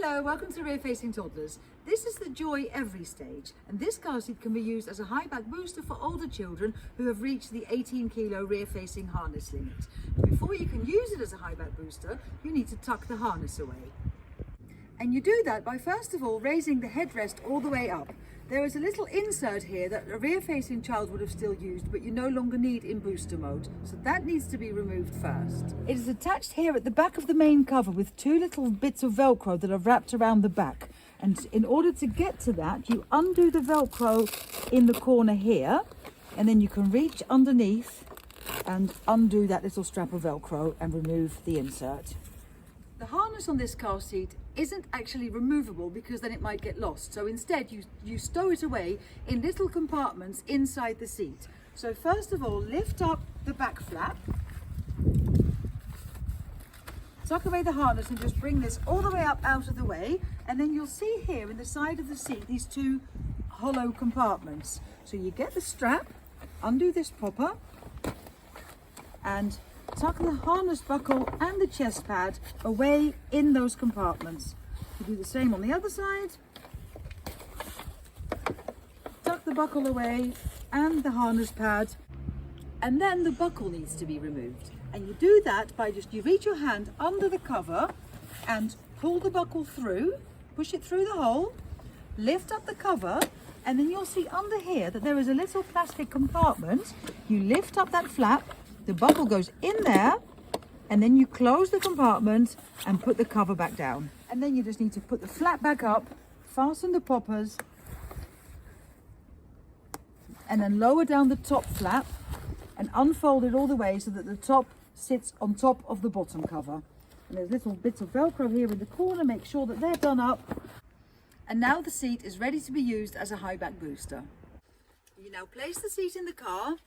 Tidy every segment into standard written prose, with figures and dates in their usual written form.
Hello, welcome to Rear Facing Toddlers. This is the Joie Every Stage, and this car seat can be used as a high back booster for older children who have reached the 18 kilo rear facing harness limit. Before you can use it as a high back booster, you need to tuck the harness away. And you do that by first of all raising the headrest all the way up. There is a little insert here that a rear facing child would have still used, but you no longer need in booster mode. So that needs to be removed first. It is attached here at the back of the main cover with two little bits of Velcro that are wrapped around the back. And in order to get to that, you undo the Velcro in the corner here, and then you can reach underneath and undo that little strap of Velcro and remove the insert. The harness on this car seat isn't actually removable because then it might get lost. So instead you stow it away in little compartments inside the seat. So first of all, lift up the back flap, tuck away the harness and just bring this all the way up out of the way. And then you'll see here in the side of the seat these two hollow compartments. So you get the strap, undo this popper and tuck the harness buckle and the chest pad away in those compartments. You do the same on the other side. Tuck the buckle away and the harness pad, and then the buckle needs to be removed. And you do that by you reach your hand under the cover and pull the buckle through, push it through the hole, lift up the cover, and then you'll see under here that there is a little plastic compartment. You lift up that flap, the buckle goes in there, and then you close the compartment and put the cover back down. And then you just need to put the flap back up, fasten the poppers, and then lower down the top flap and unfold it all the way so that the top sits on top of the bottom cover. And there's little bits of Velcro here in the corner, make sure that they're done up. And now the seat is ready to be used as a high back booster. You now place the seat in the car.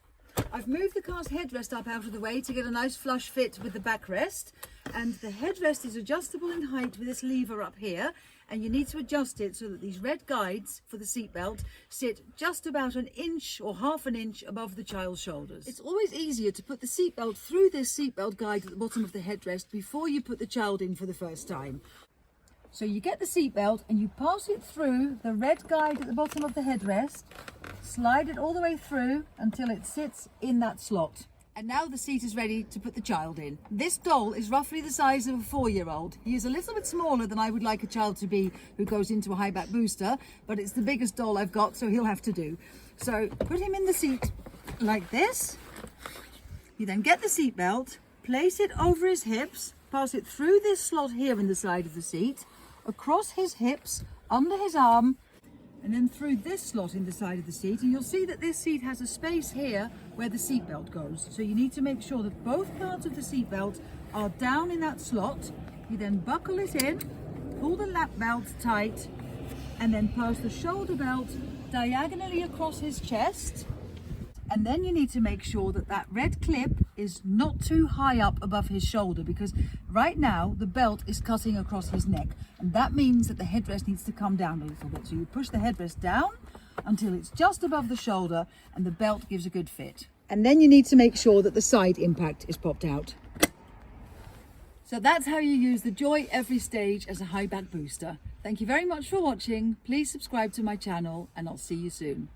I've moved the car's headrest up out of the way to get a nice flush fit with the backrest, and the headrest is adjustable in height with this lever up here, and you need to adjust it so that these red guides for the seatbelt sit just about an inch or half an inch above the child's shoulders. It's always easier to put the seatbelt through this seatbelt guide at the bottom of the headrest before you put the child in for the first time. So you get the seatbelt and you pass it through the red guide at the bottom of the headrest, slide it all the way through until it sits in that slot. And now the seat is ready to put the child in. This doll is roughly the size of a 4-year-old. He is a little bit smaller than I would like a child to be who goes into a high back booster, but it's the biggest doll I've got, so he'll have to do. So put him in the seat like this. You then get the seatbelt, place it over his hips, pass it through this slot here in the side of the seat, across his hips, under his arm, and then through this slot in the side of the seat. And you'll see that this seat has a space here where the seatbelt goes. So you need to make sure that both parts of the seatbelt are down in that slot. You then buckle it in, pull the lap belt tight, and then pass the shoulder belt diagonally across his chest. And then you need to make sure that that red clip is not too high up above his shoulder, because right now the belt is cutting across his neck, and that means that the headrest needs to come down a little bit. So you push the headrest down until it's just above the shoulder and the belt gives a good fit. And then you need to make sure that the side impact is popped out. So that's how you use the Joie Every Stage as a high back booster. Thank you very much for watching. Please subscribe to my channel and I'll see you soon.